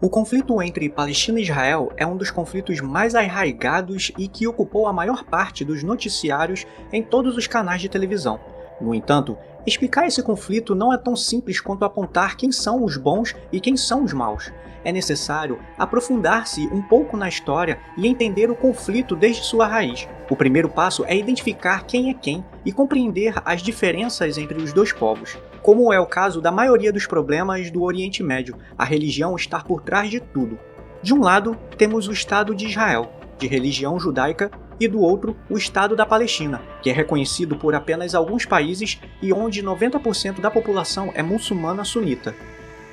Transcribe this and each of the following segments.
O conflito entre Palestina e Israel é um dos conflitos mais arraigados e que ocupou a maior parte dos noticiários em todos os canais de televisão. No entanto, explicar esse conflito não é tão simples quanto apontar quem são os bons e quem são os maus. É necessário aprofundar-se um pouco na história e entender o conflito desde sua raiz. O primeiro passo é identificar quem é quem e compreender as diferenças entre os dois povos. Como é o caso da maioria dos problemas do Oriente Médio, a religião está por trás de tudo. De um lado, temos o Estado de Israel, de religião judaica, e do outro, o Estado da Palestina, que é reconhecido por apenas alguns países e onde 90% da população é muçulmana sunita.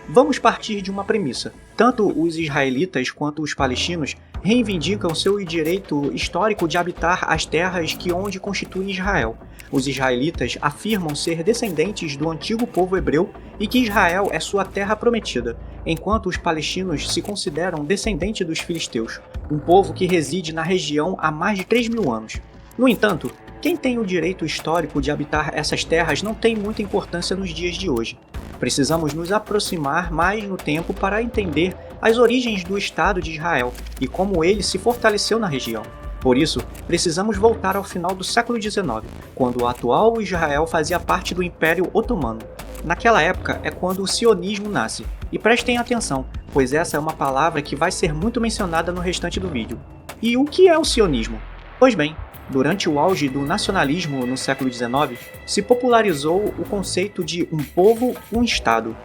Vamos partir de uma premissa. Tanto os israelitas quanto os palestinos reivindicam seu direito histórico de habitar as terras onde constituem Israel. Os israelitas afirmam ser descendentes do antigo povo hebreu e que Israel é sua terra prometida, enquanto os palestinos se consideram descendentes dos filisteus, um povo que reside na região há mais de 3.000 anos. No entanto, quem tem o direito histórico de habitar essas terras não tem muita importância nos dias de hoje. Precisamos nos aproximar mais no tempo para entender as origens do Estado de Israel e como ele se fortaleceu na região. Por isso, precisamos voltar ao final do século XIX, quando o atual Israel fazia parte do Império Otomano. Naquela época é quando o sionismo nasce. E prestem atenção, pois essa é uma palavra que vai ser muito mencionada no restante do vídeo. E o que é o sionismo? Pois bem, durante o auge do nacionalismo no século XIX, se popularizou o conceito de um povo, um Estado.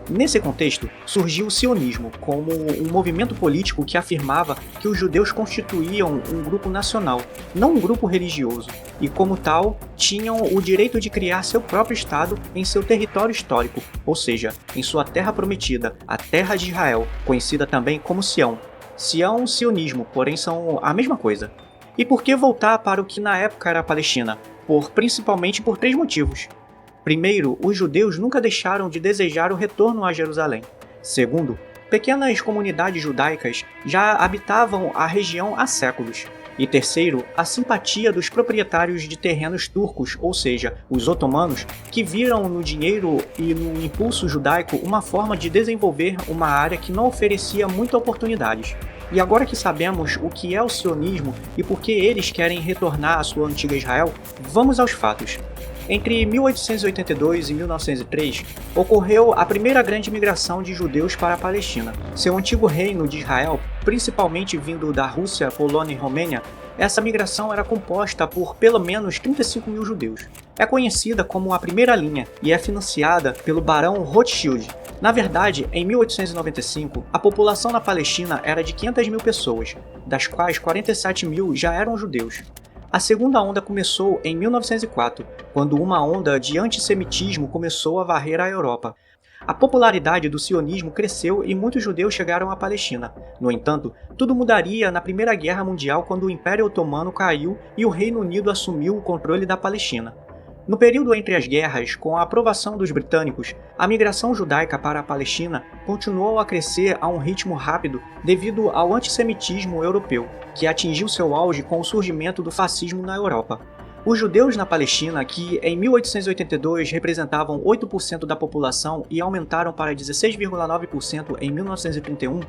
Nesse contexto, surgiu o sionismo como um movimento político que afirmava que os judeus constituíam um grupo nacional, não um grupo religioso, e como tal, tinham o direito de criar seu próprio Estado em seu território histórico, ou seja, em sua terra prometida, a terra de Israel, conhecida também como Sião. Sião e sionismo, porém são a mesma coisa. E por que voltar para o que na época era a Palestina? Principalmente por 3 motivos. Primeiro, os judeus nunca deixaram de desejar o retorno a Jerusalém. Segundo, pequenas comunidades judaicas já habitavam a região há séculos. E terceiro, a simpatia dos proprietários de terrenos turcos, ou seja, os otomanos, que viram no dinheiro e no impulso judaico uma forma de desenvolver uma área que não oferecia muitas oportunidades. E agora que sabemos o que é o sionismo e por que eles querem retornar à sua antiga Israel, vamos aos fatos. Entre 1882 e 1903, ocorreu a primeira grande migração de judeus para a Palestina. Seu antigo reino de Israel, principalmente vindo da Rússia, Polônia e Romênia, essa migração era composta por pelo menos 35.000 judeus. É conhecida como a Primeira Linha e é financiada pelo Barão Rothschild. Na verdade, em 1895, a população na Palestina era de 500.000 pessoas, das quais 47.000 já eram judeus. A segunda onda começou em 1904, quando uma onda de antissemitismo começou a varrer a Europa. A popularidade do sionismo cresceu e muitos judeus chegaram à Palestina. No entanto, tudo mudaria na Primeira Guerra Mundial quando o Império Otomano caiu e o Reino Unido assumiu o controle da Palestina. No período entre as guerras, com a aprovação dos britânicos, a migração judaica para a Palestina continuou a crescer a um ritmo rápido devido ao antissemitismo europeu, que atingiu seu auge com o surgimento do fascismo na Europa. Os judeus na Palestina, que em 1882 representavam 8% da população e aumentaram para 16,9% em 1931,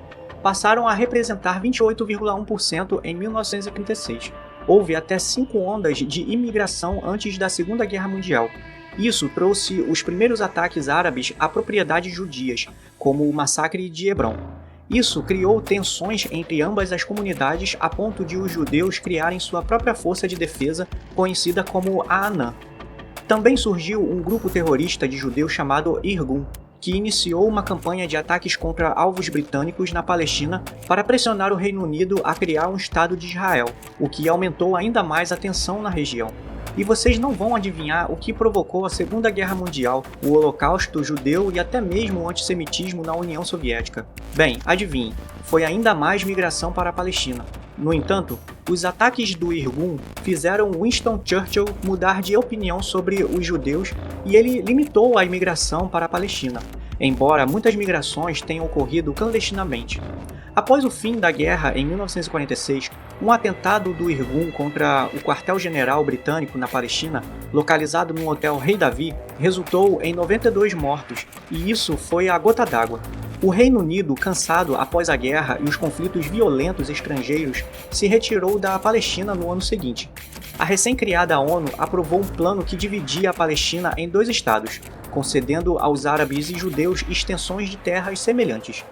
passaram a representar 28,1% em 1936. Houve até 5 ondas de imigração antes da Segunda Guerra Mundial. Isso trouxe os primeiros ataques árabes a propriedades judias, como o massacre de Hebron. Isso criou tensões entre ambas as comunidades a ponto de os judeus criarem sua própria força de defesa, conhecida como a Anã. Também surgiu um grupo terrorista de judeus chamado Irgun, que iniciou uma campanha de ataques contra alvos britânicos na Palestina para pressionar o Reino Unido a criar um Estado de Israel, o que aumentou ainda mais a tensão na região. E vocês não vão adivinhar o que provocou a Segunda Guerra Mundial, o Holocausto judeu e até mesmo o antissemitismo na União Soviética. Bem, adivinhe, foi ainda mais migração para a Palestina. No entanto, os ataques do Irgun fizeram Winston Churchill mudar de opinião sobre os judeus e ele limitou a imigração para a Palestina, embora muitas migrações tenham ocorrido clandestinamente. Após o fim da guerra em 1946, um atentado do Irgun contra o quartel-general britânico na Palestina, localizado no Hotel Rei Davi, resultou em 92 mortos, e isso foi a gota d'água. O Reino Unido, cansado após a guerra e os conflitos violentos estrangeiros, se retirou da Palestina no ano seguinte. A recém-criada ONU aprovou um plano que dividia a Palestina em 2 estados, concedendo aos árabes e judeus extensões de terras semelhantes.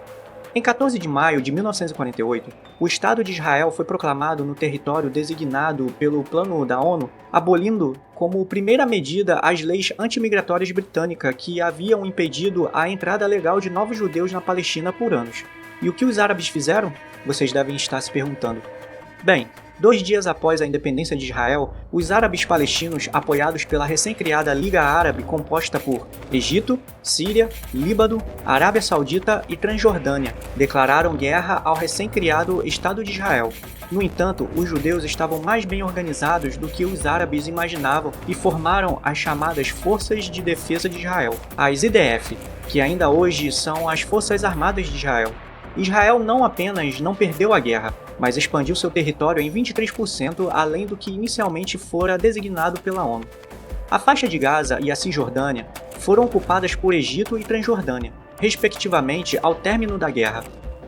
Em 14 de maio de 1948, o Estado de Israel foi proclamado no território designado pelo plano da ONU, abolindo como primeira medida as leis antimigratórias britânicas que haviam impedido a entrada legal de novos judeus na Palestina por anos. E o que os árabes fizeram? Vocês devem estar se perguntando. Bem, 2 dias após a independência de Israel, os árabes palestinos, apoiados pela recém-criada Liga Árabe composta por Egito, Síria, Líbano, Arábia Saudita e Transjordânia, declararam guerra ao recém-criado Estado de Israel. No entanto, os judeus estavam mais bem organizados do que os árabes imaginavam e formaram as chamadas Forças de Defesa de Israel, as IDF, que ainda hoje são as Forças Armadas de Israel. Israel não apenas não perdeu a guerra, mas expandiu seu território em 23% além do que inicialmente fora designado pela ONU. A faixa de Gaza e a Cisjordânia foram ocupadas por Egito e Transjordânia, respectivamente ao término da guerra.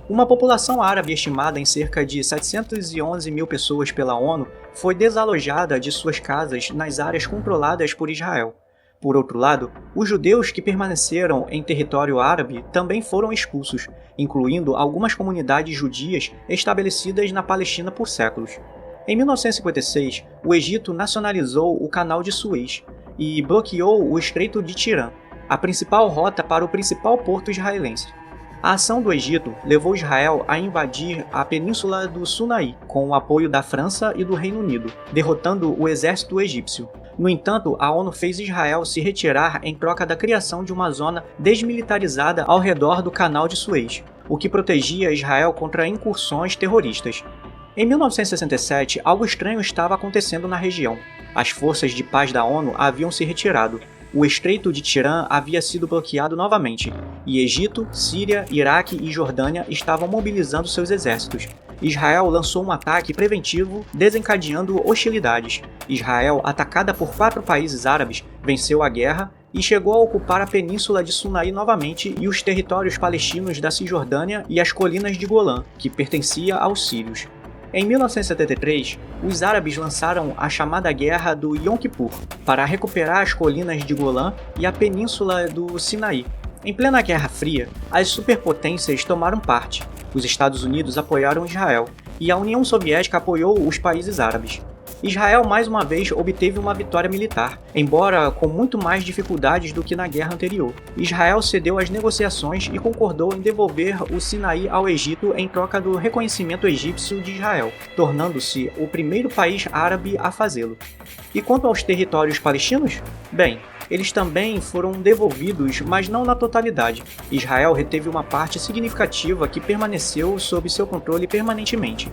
Uma população árabe estimada em cerca de 711 mil pessoas pela ONU foi desalojada de suas casas nas áreas controladas por Israel. Por outro lado, os judeus que permaneceram em território árabe também foram expulsos, incluindo algumas comunidades judias estabelecidas na Palestina por séculos. Em 1956, o Egito nacionalizou o Canal de Suez e bloqueou o Estreito de Tirã, a principal rota para o principal porto israelense. A ação do Egito levou Israel a invadir a península do Sinaí, com o apoio da França e do Reino Unido, derrotando o exército egípcio. No entanto, a ONU fez Israel se retirar em troca da criação de uma zona desmilitarizada ao redor do Canal de Suez, o que protegia Israel contra incursões terroristas. Em 1967, algo estranho estava acontecendo na região. As forças de paz da ONU haviam se retirado. O Estreito de Tirã havia sido bloqueado novamente, e Egito, Síria, Iraque e Jordânia estavam mobilizando seus exércitos. Israel lançou um ataque preventivo, desencadeando hostilidades. Israel, atacada por 4 países árabes, venceu a guerra e chegou a ocupar a península de Sinaí novamente e os territórios palestinos da Cisjordânia e as colinas de Golã, que pertencia aos sírios. Em 1973, os árabes lançaram a chamada Guerra do Yom Kippur para recuperar as colinas de Golã e a península do Sinaí. Em plena Guerra Fria, as superpotências tomaram parte. Os Estados Unidos apoiaram Israel e a União Soviética apoiou os países árabes. Israel mais uma vez obteve uma vitória militar, embora com muito mais dificuldades do que na guerra anterior. Israel cedeu às negociações e concordou em devolver o Sinaí ao Egito em troca do reconhecimento egípcio de Israel, tornando-se o primeiro país árabe a fazê-lo. E quanto aos territórios palestinos? Bem, eles também foram devolvidos, mas não na totalidade. Israel reteve uma parte significativa que permaneceu sob seu controle permanentemente.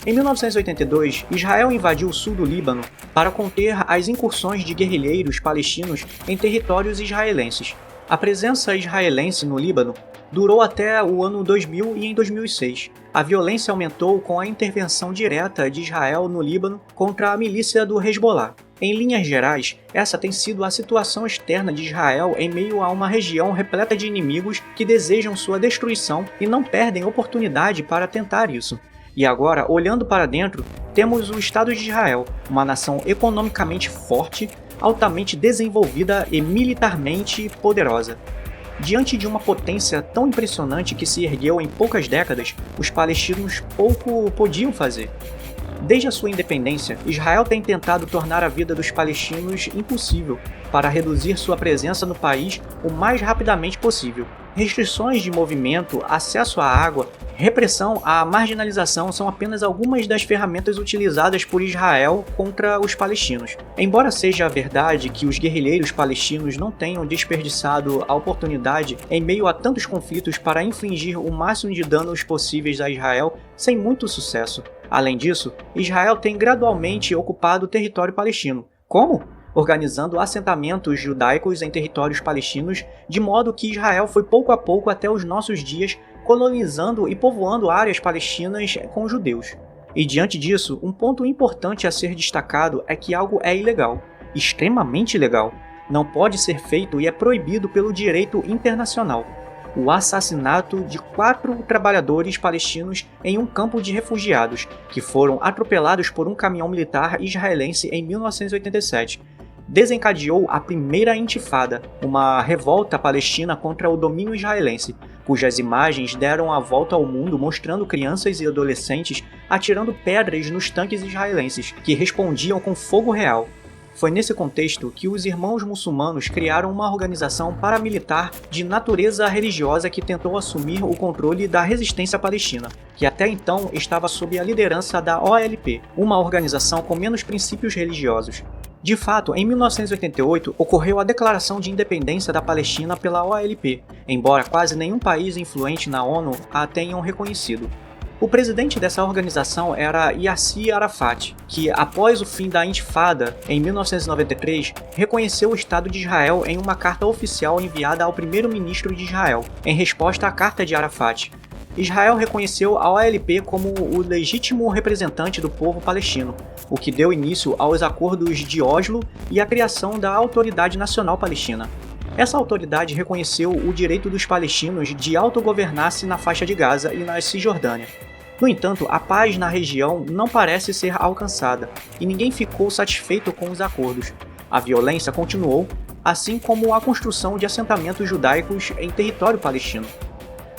Em 1982, Israel invadiu o sul do Líbano para conter as incursões de guerrilheiros palestinos em territórios israelenses. A presença israelense no Líbano durou até o ano 2000 e em 2006. A violência aumentou com a intervenção direta de Israel no Líbano contra a milícia do Hezbollah. Em linhas gerais, essa tem sido a situação externa de Israel em meio a uma região repleta de inimigos que desejam sua destruição e não perdem oportunidade para tentar isso. E agora, olhando para dentro, temos o Estado de Israel, uma nação economicamente forte, altamente desenvolvida e militarmente poderosa. Diante de uma potência tão impressionante que se ergueu em poucas décadas, os palestinos pouco podiam fazer. Desde a sua independência, Israel tem tentado tornar a vida dos palestinos impossível para reduzir sua presença no país o mais rapidamente possível. Restrições de movimento, acesso à água, repressão à marginalização são apenas algumas das ferramentas utilizadas por Israel contra os palestinos. Embora seja verdade que os guerrilheiros palestinos não tenham desperdiçado a oportunidade em meio a tantos conflitos para infligir o máximo de danos possíveis a Israel, sem muito sucesso. Além disso, Israel tem gradualmente ocupado o território palestino. Como? Organizando assentamentos judaicos em territórios palestinos, de modo que Israel foi pouco a pouco até os nossos dias colonizando e povoando áreas palestinas com judeus. E diante disso, um ponto importante a ser destacado é que algo é ilegal, extremamente ilegal, não pode ser feito e é proibido pelo direito internacional. o assassinato de 4 trabalhadores palestinos em um campo de refugiados, que foram atropelados por um caminhão militar israelense em 1987. Desencadeou a primeira Intifada, uma revolta palestina contra o domínio israelense, cujas imagens deram a volta ao mundo mostrando crianças e adolescentes atirando pedras nos tanques israelenses, que respondiam com fogo real. Foi nesse contexto que os Irmãos Muçulmanos criaram uma organização paramilitar de natureza religiosa que tentou assumir o controle da resistência palestina, que até então estava sob a liderança da OLP, uma organização com menos princípios religiosos. De fato, em 1988 ocorreu a Declaração de Independência da Palestina pela OLP, embora quase nenhum país influente na ONU a tenham reconhecido. O presidente dessa organização era Yasser Arafat, que, após o fim da Intifada, em 1993, reconheceu o Estado de Israel em uma carta oficial enviada ao primeiro-ministro de Israel, em resposta à carta de Arafat. Israel reconheceu a OLP como o legítimo representante do povo palestino, o que deu início aos acordos de Oslo e à criação da Autoridade Nacional Palestina. Essa autoridade reconheceu o direito dos palestinos de autogovernar-se na faixa de Gaza e na Cisjordânia. No entanto, a paz na região não parece ser alcançada, e ninguém ficou satisfeito com os acordos. A violência continuou, assim como a construção de assentamentos judaicos em território palestino.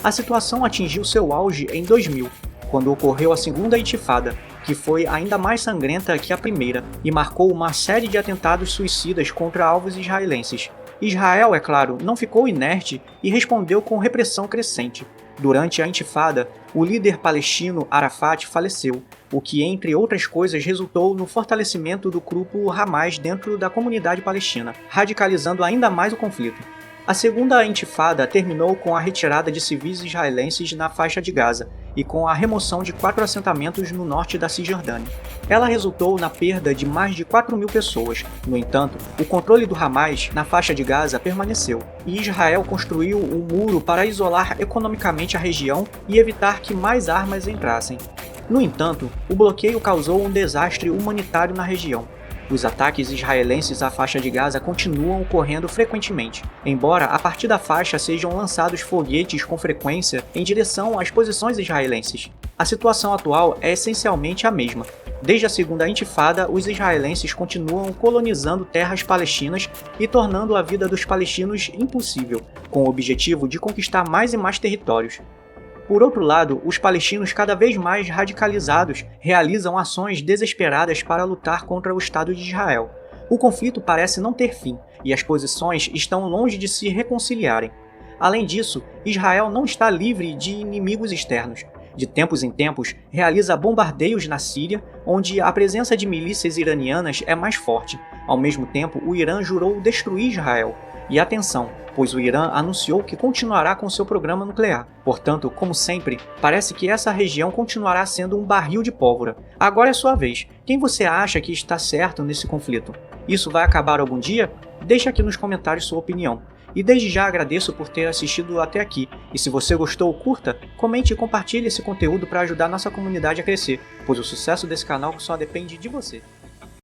A situação atingiu seu auge em 2000, quando ocorreu a segunda Intifada, que foi ainda mais sangrenta que a primeira e marcou uma série de atentados suicidas contra alvos israelenses. Israel, é claro, não ficou inerte e respondeu com repressão crescente. Durante a Intifada, o líder palestino Arafat faleceu, o que, entre outras coisas, resultou no fortalecimento do grupo Hamas dentro da comunidade palestina, radicalizando ainda mais o conflito. A segunda Intifada terminou com a retirada de civis israelenses na faixa de Gaza e com a remoção de 4 assentamentos no norte da Cisjordânia. Ela resultou na perda de mais de 4.000 pessoas. No entanto, o controle do Hamas na faixa de Gaza permaneceu, e Israel construiu um muro para isolar economicamente a região e evitar que mais armas entrassem. No entanto, o bloqueio causou um desastre humanitário na região. Os ataques israelenses à faixa de Gaza continuam ocorrendo frequentemente, embora a partir da faixa sejam lançados foguetes com frequência em direção às posições israelenses. A situação atual é essencialmente a mesma. Desde a segunda Intifada, os israelenses continuam colonizando terras palestinas e tornando a vida dos palestinos impossível, com o objetivo de conquistar mais e mais territórios. Por outro lado, os palestinos cada vez mais radicalizados realizam ações desesperadas para lutar contra o Estado de Israel. O conflito parece não ter fim, e as posições estão longe de se reconciliarem. Além disso, Israel não está livre de inimigos externos. De tempos em tempos, realiza bombardeios na Síria, onde a presença de milícias iranianas é mais forte. Ao mesmo tempo, o Irã jurou destruir Israel. E atenção, pois o Irã anunciou que continuará com seu programa nuclear. Portanto, como sempre, parece que essa região continuará sendo um barril de pólvora. Agora é sua vez. Quem você acha que está certo nesse conflito? Isso vai acabar algum dia? Deixe aqui nos comentários sua opinião. E desde já agradeço por ter assistido até aqui. E se você gostou, curta, comente e compartilhe esse conteúdo para ajudar nossa comunidade a crescer, pois o sucesso desse canal só depende de você.